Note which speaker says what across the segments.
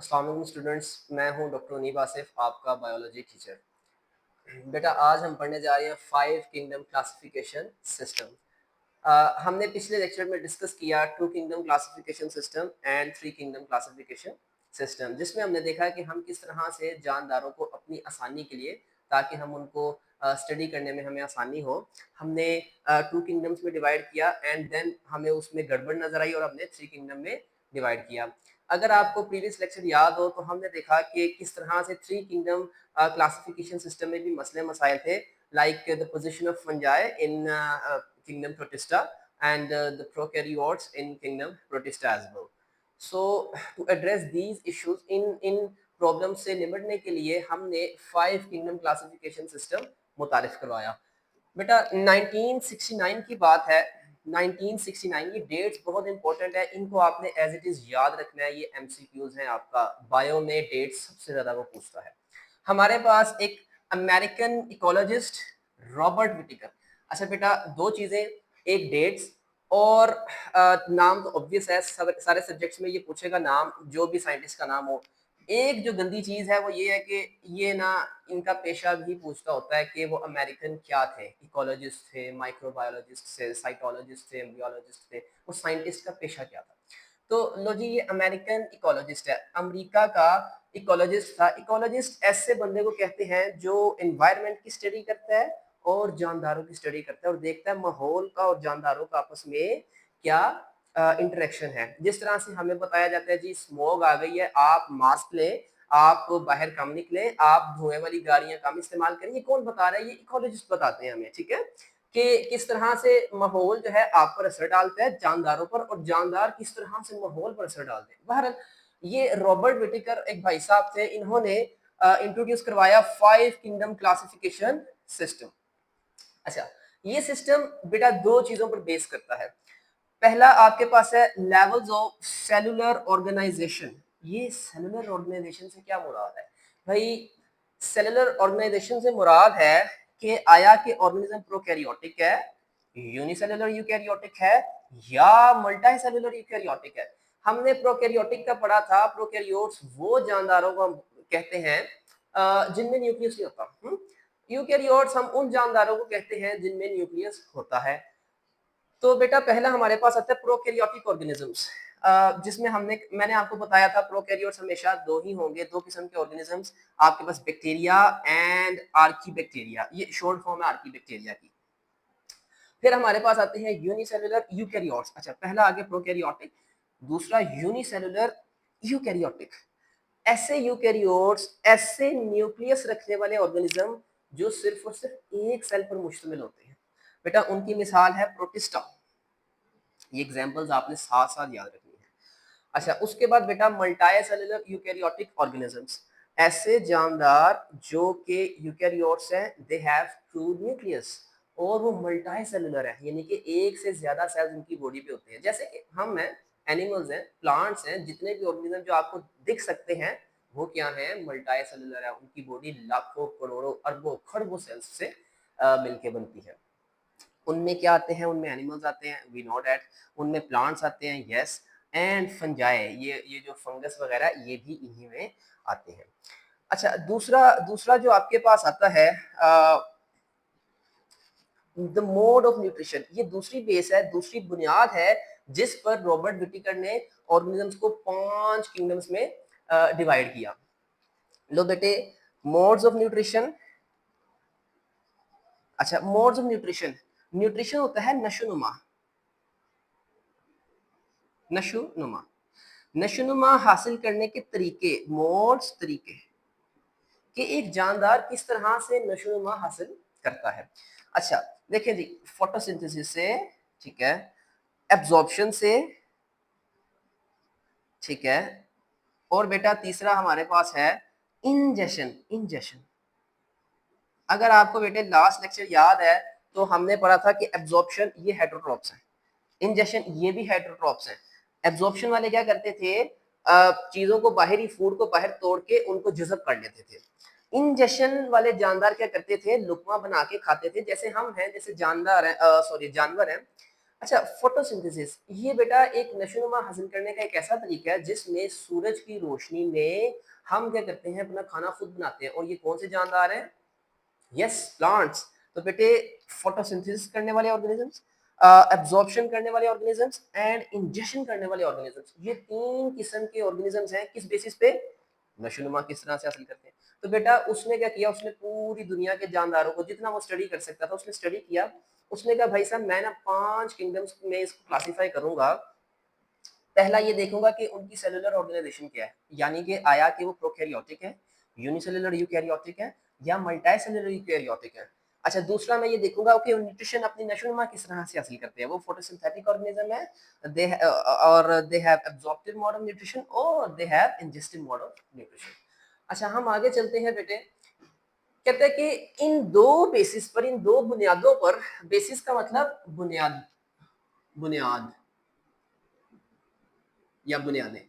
Speaker 1: अस्सलाम वालेकुम स्टूडेंट्स, मैं हूं डॉक्टर मुनीब आसिफ, आपका बायोलॉजी टीचर। बेटा आज हम पढ़ने जा रहे हैं 5 किंगडम क्लासिफिकेशन सिस्टम। हमने पिछले लेक्चर में डिस्कस किया 2 kingdom classification system and 3 kingdom classification system, जिसमें हमने देखा कि हम किस तरह से जानदारों को अपनी आसानी के लिए, ताकि हम उनको स्टडी करने में हमें आसानी हो, हमने 2 किंगडम्स में डिवाइड किया एंड देन हमें उसमें गड़बड़ नजर आई और हमने 3 किंगडम में डिवाइड किया। अगर आपको प्रीवियस लेक्चर याद हो तो हमने देखा कि किस तरह से 3 किंगडम क्लासिफिकेशन सिस्टम में भी मसले मसाइल थे, like the position of fungi in kingdom Protista and the prokaryotes in kingdom Protista as well. So to address these issues in problem से निपटने के लिए हमने 5 किंगडम क्लासिफिकेशन सिस्टम मुतारिफ करवाया। बेटा 1969 की बात है। 1969 की डेट्स बहुत इंपॉर्टेंट है, इनको आपने एज इट इज याद रखना है। ये एमसीक्यूज हैं, आपका बायो में डेट्स सबसे ज्यादा वो पूछता है। हमारे पास एक अमेरिकन इकोलॉजिस्ट रॉबर्ट विटिकर। अच्छा बेटा, दो चीजें, एक डेट्स और नाम तो ऑब्वियस है, सारे सब्जेक्ट्स में ये पूछेगा नाम, जो भी साइंटिस्ट का नाम हो। एक जो गंदी चीज है वो ये है कि ये ना, इनका पेशा भी पूछता होता है कि वो अमेरिकन क्या थे, इकोलॉजिस्ट थे, माइक्रोबायोलॉजिस्ट थे, साइटोलॉजिस्ट थे, एम्ब्रियोलॉजिस्ट थे, वो साइंटिस्ट का पेशा क्या था। तो लो जी, ये अमेरिकन इकोलॉजिस्ट है, अमेरिका का इकोलॉजिस्ट था। इकोलॉजिस्ट ऐसे बंदे को कहते हैं जो एनवायरनमेंट की स्टडी करता है और जानदारों की स्टडी करता है और देखता है माहौल का और जानदारों का आपस में क्या इंटरेक्शन है। जिस तरह से हमें बताया जाता है जी स्मोक आ गई है, आप मास्क लें, आप बाहर कम निकलें, आप धुएं वाली गाड़ियां कम इस्तेमाल करें, ये कौन बता रहा है? ये इकोलॉजिस्ट बताते हैं हमें, ठीक है, कि किस तरह से माहौल जो है आप पर असर डालता है, जानदारों पर, और जानदार किस तरह से माहौल पर असर डालते हैं। बहरहाल ये रॉबर्ट विटिकर एक भाई साहब थे, इन्होंने इंट्रोड्यूस करवाया 5 किंगडम क्लासिफिकेशन सिस्टम। अच्छा, ये सिस्टम बेटा दो चीजों पर बेस करता है। पहला आपके पास है लेवल्स ऑफ सेलुलर ऑर्गेनाइजेशन। ये सेलुलर ऑर्गेनाइजेशन से क्या मुराद है भाई? सेलुलर ऑर्गेनाइजेशन से मुराद है कि आया कि ऑर्गेनिज्म प्रोकैरियोटिक है, यूनिसेलुलर यूकैरियोटिक है, या मल्टी सेलुलर यूकैरियोटिक है। हमने प्रोकैरियोटिक का पढ़ा था। प्रोकैरियोट्स वो जानदारों को हम कहते हैं जिनमें न्यूक्लियस नहीं होता। यूकैरियोट्स हम उन जानदारों को कहते हैं जिनमें न्यूक्लियस होता है। तो बेटा पहला हमारे पास आता है प्रोकैरियोटिक ऑर्गेनिजम्स, जिसमें मैंने आपको बताया था प्रोकैरियोट्स हमेशा दो ही होंगे, दो किस्म के ऑर्गेनिजम्स। आपके पास बैक्टीरिया एंड आर्कीबैक्टीरिया, ये शॉर्ट फॉर्म है आर्कीबैक्टीरिया की। फिर हमारे पास आते हैं यूनिसेलुलर यूकैरियोट्स। अच्छा, पहला आगे प्रोकैरियोटिक, दूसरा यूनिसेलुलर यूकैरियोटिक। ऐसे यूकैरियोट्स, ऐसे न्यूक्लियस रखने वाले ऑर्गेनिज्म जो सिर्फ और सिर्फ एक सेल पर मुश्तमिल होते हैं। बेटा उनकी मिसाल है प्रोटिस्टा। ये एग्जांपल्स आपने साथ साथ याद रखनी है। अच्छा, उसके बाद बेटा मल्टी सेलुलर यूकैरियोटिक ऑर्गेनिजम्स, ऐसे जानदार जो कि यूकैरियोट्स हैं, दे हैव टू न्यूक्लियस और वो मल्टी सेलुलर है, यानी कि एक से ज्यादा सेल्स उनकी बॉडी पे होते हैं। जैसे कि हम हैं, एनिमल्स हैं, प्लांट्स हैं, जितने भी ऑर्गेनिज्म जो आपको दिख सकते हैं वो क्या है? मल्टी सेलुलर है। उनकी बॉडी लाखों करोड़ों अरबों खरबों सेल्स से मिलके बनती है। उनमें क्या आते हैं? उनमें एनिमल्स आते हैं, वी नो दैट। उनमें प्लांट्स आते हैं, यस, एंड फंजाई, ये जो फंगस वगैरह ये भी इन्हीं में आते हैं। अच्छा, दूसरा दूसरा जो आपके पास आता है द मोड ऑफ न्यूट्रिशन, ये दूसरी बेस है, दूसरी बुनियाद है जिस पर रॉबर्ट विटिकर ने ऑर्गेनिजम्स को 5 किंगडम्स में डिवाइड किया। लो बेटे, मोड्स ऑफ न्यूट्रिशन। अच्छा, मोड्स ऑफ न्यूट्रिशन, न्यूट्रिशन होता है नशोनुमा। नशोनुमा, नशोनुमा हासिल करने के तरीके, मोड्स, तरीके कि एक जानदार किस तरह से नशोनुमा हासिल करता है। अच्छा देखिए जी, फोटोसिंथेसिस से, ठीक है, एब्जॉर्प्शन से, ठीक है, और बेटा तीसरा हमारे पास है इंजेशन। इंजेशन, अगर आपको बेटे लास्ट लेक्चर याद है तो हमने पढ़ा था कि एब्जॉर्प्शन ये हेटरोट्रॉप्स है, इंजेक्शन ये भी हेटरोट्रॉप्स हैं। एब्जॉर्प्शन वाले क्या करते थे? चीजों को, बाहरी फूड को बाहर तोड़ के उनको जज़ब कर लेते थे। इंजेक्शन वाले जानदार क्या करते थे? लुकमा बना के खाते थे। जैसे हम हैं, जैसे जानदार हैं, सॉरी जानवर हैं, अच्छा, फोटोसिंथेसिस ये बेटा एक नशोनुमा हासिल करने का एक ऐसा तरीका है जिसमें सूरज की रोशनी में हम क्या करते हैं, अपना खाना खुद बनाते हैं। और ये कौन से जानदार हैं? Yes, plants. तो बेटे फोटोसिंथेसिस करने वाले ऑर्गेनिजम्स, एब्जॉर्प्शन करने वाले ऑर्गेनिजम्स एंड इंजेक्शन करने वाले ऑर्गेनिजम्स, ये तीन किस्म के ऑर्गेनिजम्स हैं। किस बेसिस पे? नशोनुमा किस तरह से हासिल करते हैं। तो बेटा उसने क्या किया, उसने पूरी दुनिया के जानदारों को जितना वो स्टडी कर सकता था उसने स्टडी किया। उसने कहा भाई साहब मैं ना 5 किंगडम्स में इसको क्लासिफाई करूंगा। पहला ये देखूंगा कि उनकी सेलुलर ऑर्गेनाइजेशन क्या है, यानी कि आया कि वो प्रोकैरियोटिक है, यूनिसेलुलर यूकैरियोटिक है या मल्टीसेलुलर यूकैरियोटिक है। अच्छा, दूसरा मैं ये देखूंगा कि न्यूट्रिशन अपनी नशोनुमा किस तरह से हासिल करते हैं, वो फोटोसिंथेटिक ऑर्गेनिज्म है, और they have absorptive mode of nutrition और they have ingestive mode of nutrition. अच्छा, हम आगे चलते हैं बेटे। कहते हैं कि इन दो बेसिस पर, इन दो बुनियादों पर, बेसिस का मतलब बुनियाद, बुनियाद या बुनियादें।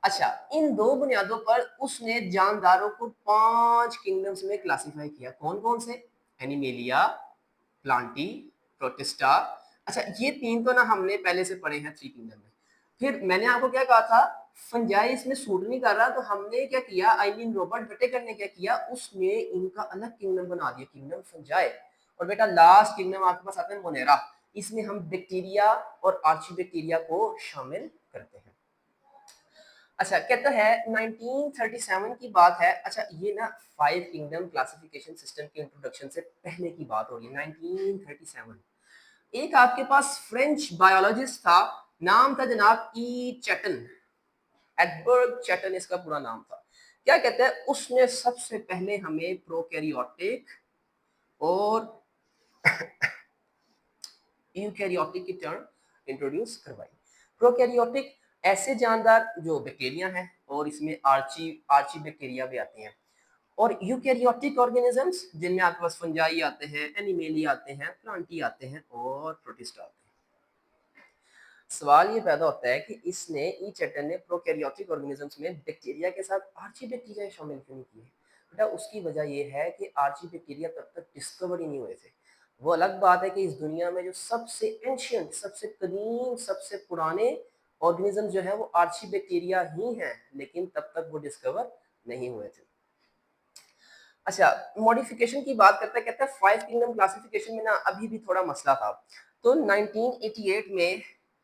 Speaker 1: अच्छा, इन दो बुनियादों पर उसने जानदारों को 5 किंगडम्स में क्लासिफाई किया। कौन कौन से? Animalia, Plantae, protista. अच्छा, ये तीन तो ना हमने पहले से पढ़े हैं 3 किंगडम में। फिर मैंने आपको क्या कहा था, फंजाई इसमें सूट नहीं कर रहा, तो हमने क्या किया, आई मीन रॉबर्ट विटेकर ने क्या किया, उसने इनका अलग किंगडम बना दिया, किंगडम फंजाई। और बेटा लास्ट किंगडम आपके पास आता है मोनेरा। इसमें हम बैक्टीरिया और आर्ची बैक्टीरिया को शामिल करते हैं। अच्छा, कहता है 1937 की बात है। अच्छा, ये ना 5 किंगडम क्लासिफिकेशन सिस्टम के इंट्रोडक्शन से पहले की बात हो रही है, 1937। एक आपके पास फ्रेंच बायोलॉजिस्ट था, नाम था जनाब ई चैटन, एडवर्ड चैटन इसका पूरा नाम था। क्या कहता है, उसने सबसे पहले हमें प्रोकैरियोटिक और यूकैरियोटिक की टर्म इंट्रोड्यूस करवाई। प्रोकैरियोटिक ऐसे जानदार जो बैक्टीरिया हैं, और इसमें आर्ची आर्ची बैक्टीरिया भी आते हैं। और यूकैरियोटिक ऑर्गेनिजम्स जिनमें आपके पास फंजाई आते हैं, एनिमेलिया आते हैं, प्लांटी आते हैं और प्रोटिस्टा आते हैं। सवाल ये पैदा होता है कि इसने ई चैटन ने प्रोकैरियोटिक ऑर्गेनिजम्स में बैक्टीरिया के साथ आर्ची बैक्टीरिया शामिल क्यों नहीं किए? बेटा उसकी वजह यह है कि आर्ची बैक्टीरिया तब तक डिस्कवर ही नहीं हुए थे। वो अलग बात है कि इस दुनिया में जो सबसे एंशियंट, सबसे कदीम, सबसे पुराने ऑर्गेनिज्म जो है वो आर्ची बैक्टीरिया ही हैं, लेकिन तब तक वो डिस्कवर नहीं हुए थे। अच्छा, मॉडिफिकेशन की बात करते कहते हैं 5 किंगडम क्लासिफिकेशन में ना अभी भी थोड़ा मसला था। तो 1988 में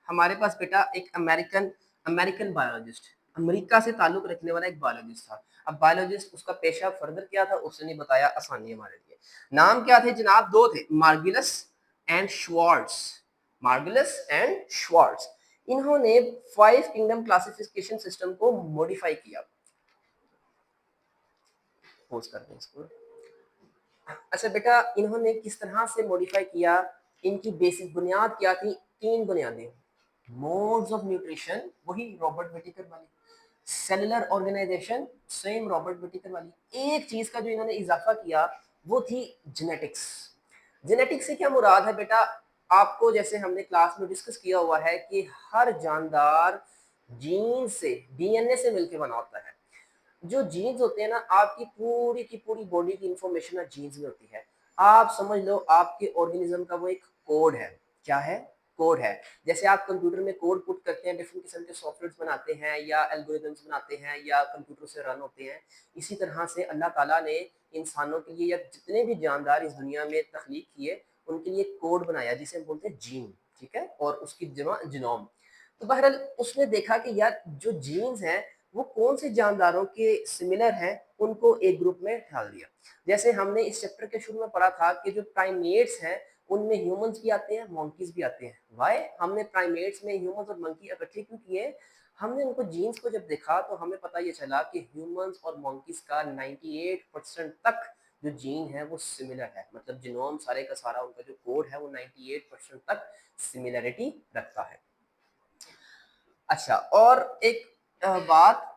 Speaker 1: हमारे पास बेटा एक अमेरिकन अमेरिकन बायोलॉजिस्ट, अमेरिका से ताल्लुक रखने वाला एक बायोलॉजिस्ट था। अब बायोलॉजिस्ट उसका पेशा फर्दर क्या था उसने नहीं बताया, आसानी हमारे लिए। नाम क्या थे जनाब? दो थे, Margulis and Schwartz. Margulis and Schwartz. इन्होंने 5 किंगडम क्लासिफिकेशन सिस्टम को मॉडिफाई किया। पोस्ट करते हैं इसको। अच्छा बेटा, इन्होंने किस तरह से मॉडिफाई किया, इनकी बेसिक बुनियाद क्या थी? 3 बुनियादें। मोड्स ऑफ न्यूट्रिशन वही रॉबर्ट विटेकर वाली, cellular organisation same Robert Whittaker वाली। एक चीज का जो इन्होंने इजाफा किया वो थी जेनेटिक्स। जेनेटिक्स से क्या मुराद है बेटा? आपको जैसे हमने क्लास में डिस्कस किया हुआ है कि हर जानदार जीन से, डीएनए से मिलकर बना होता है। जो जीन्स होते हैं ना, आपकी पूरी की पूरी बॉडी की इंफॉर्मेशन ना जीन्स में होती है। आप समझ लो आपके ऑर्गेनिज्म का वो एक कोड है। क्या है? कोड है। जैसे आप कंप्यूटर में कोड पुट करते हैं, डिफरेंट किस्म के सॉफ्टवेयर बनाते हैं या एल्गोरिथम्स बनाते हैं या कंप्यूटर से रन होते हैं, इसी तरह से अल्लाह ताला ने इंसानों के लिए या जितने भी जानदार इस दुनिया में तख्लीक किए उनके लिए कोड बनाया जिसे हम बोलते हैं जीन। ठीक है, और उसकी जमा जिनोम। तो बहरहाल उसने देखा कि यार जो जीन्स हैं वो कौन से जानदारों के सिमिलर हैं, उनको एक ग्रुप में डाल दिया। जैसे हमने इस चैप्टर के शुरू में पढ़ा था कि जो प्राइमेट्स हैं उनमें ह्यूमंस भी आते हैं, मंकीज भी आते हैं। वाई हमने प्राइमेट्स में ह्यूमंस और मंकी इकट्ठे क्यों किए? हमने उनको जीन्स को जब देखा तो हमें पता ये चला कि ह्यूमंस और मंकीज का 98% तक जो जीन है वो सिमिलर है, मतलब जिनोम सारे का सारा उनका जो कोड है वो 98% तक सिमिलरिटी रखता है। अच्छा, और एक बात,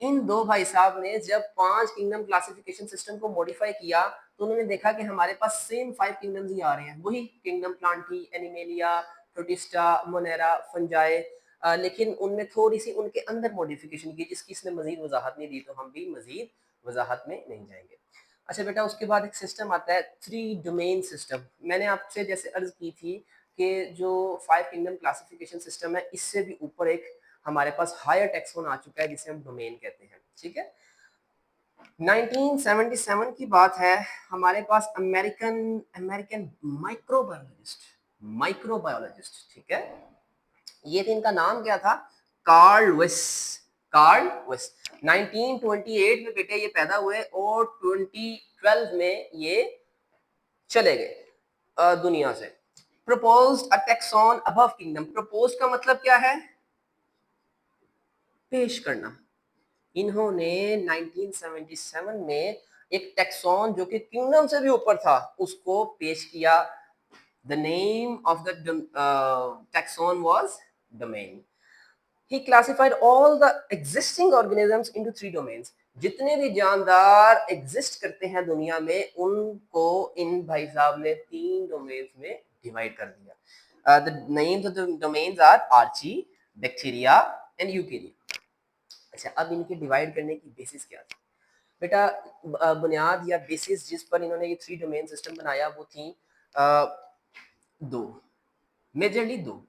Speaker 1: इन दो भाई साहब ने जब 5 किंगडम क्लासिफिकेशन सिस्टम को मॉडिफाई किया तो उन्होंने देखा कि हमारे पास सेम 5 किंगडम्स ही आ रहे हैं, वही kingdom Plantae, animalia, protista, Monera, fungi, लेकिन उनमें थोड़ी सी उनके अंदर मॉडिफिकेशन की जिसकी इसने मजीद वजाहत नहीं दी, तो हम भी मजीद वजाहत में नहीं जाएंगे। अच्छा बेटा, उसके बाद एक सिस्टम आता है 3 डोमेन सिस्टम। मैंने आपसे जैसे अर्ज की थी कि जो 5 किंगडम क्लासिफिकेशन सिस्टम है, इससे भी ऊपर एक हमारे पास हायर टैक्सोन आ चुका है जिसे हम डोमेन कहते हैं। ठीक है, 1977 की बात है, हमारे पास अमेरिकन अमेरिकन माइक्रोबायोलॉजिस्ट, ठीक है, ये थे, इनका नाम क्या था, कार्ल विस 1928 में बेटे ये पैदा हुए और 2012 में ये चले गए दुनिया से। प्रपोज्ड अ टैक्सॉन अबव किंगडम, प्रपोज का मतलब क्या है, पेश करना। इन्होंने 1977 में एक टैक्सॉन जो कि किंगडम से भी ऊपर था उसको पेश किया। The name of the taxon was domain. He classified all the existing organisms into 3 domains. जितने भी जानदार एग्जिस्ट करते हैं दुनिया में उनको इन भाई साहब ने 3 डोमेन्स में डिवाइड कर दिया। The names of the domains are archaea, bacteria and eukarya. अच्छा, अब इनके डिवाइड करने की बेसिस क्या थी बेटा, बुनियाद या बेसिस जिस पर इन्होंने ये 3 डोमेन सिस्टम बनाया वो थी दो, मेजरली दो,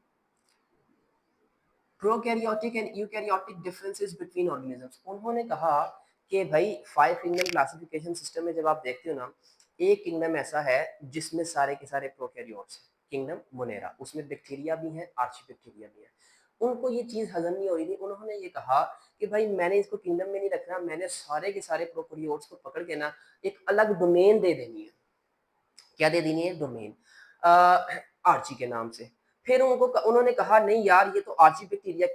Speaker 1: prokaryotic and eukaryotic differences between organisms. उन्होंने कहा कि भाई 5 किंगडम क्लासिफिकेशन सिस्टम में जब आप देखते हो ना, एक किंगडम ऐसा है जिसमें सारे के सारे प्रोकैरियोट्स हैं, किंगडम मोनेरा, उसमें बैक्टीरिया भी हैं, आर्ची बैक्टीरिया भी है। उनको ये चीज़ हजम नहीं हो रही थी, उन्होंने ये कहा कि भाई मैंने इसको किंगडम में नहीं रखना, मैंने सारे के सारे प्रोकैरियोट्स को पकड़ के ना एक अलग डोमेन दे देनी है। क्या दे देनी है, डोमेन, आर्ची के नाम से। फिर उन्होंने कहा नहीं यार, ये तो आर्ची बैक्टीरिया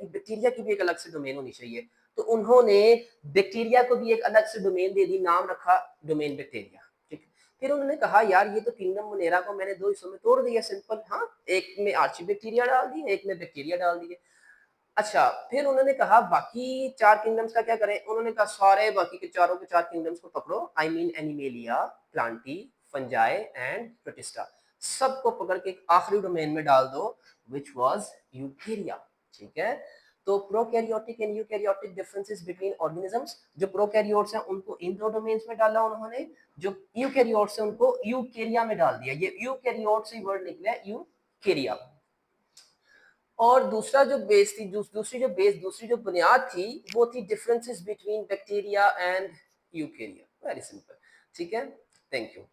Speaker 1: की भी एक अलग से डोमेन होनी चाहिए, तो उन्होंने बैक्टीरिया को भी एक अलग से डोमेन दे दी, नाम रखा डोमेन बैक्टीरिया। ठीक, फिर उन्होंने कहा यार ये तो किंगडम मोनेरा को मैंने 2 हिस्सों में तोड़ दिया, सिंपल, हाँ, एक में आर्ची बैक्टीरिया डाल दी, एक में बैक्टीरिया डाल दिए। अच्छा, फिर उन्होंने कहा बाकी 4 किंगडम्स का क्या करें, उन्होंने कहा सारे बाकी के चारों के 4 किंगडम्स को पकड़ो, I mean animalia, Plantae, fungi and protista, सबको पकड़ के एक आखिरी डोमेन में डाल दो, व्हिच वाज यूकेरिया। ठीक है, तो prokaryotic and eukaryotic differences between organisms, जो प्रोकैरियोट्स हैं उनको इन 2 डोमेन्स में डाला उन्होंने, जो यूकैरियोट्स हैं उनको यूकेरिया में डाल दिया। ये यूकैरियोट से वर्ड निकला है यूकेरिया। और दूसरा जो बेस थी, दूसरी जो बुनियाद थी, वो थी differences between bacteria and Eukarya. Very simple. ठीक है, थैंक यू।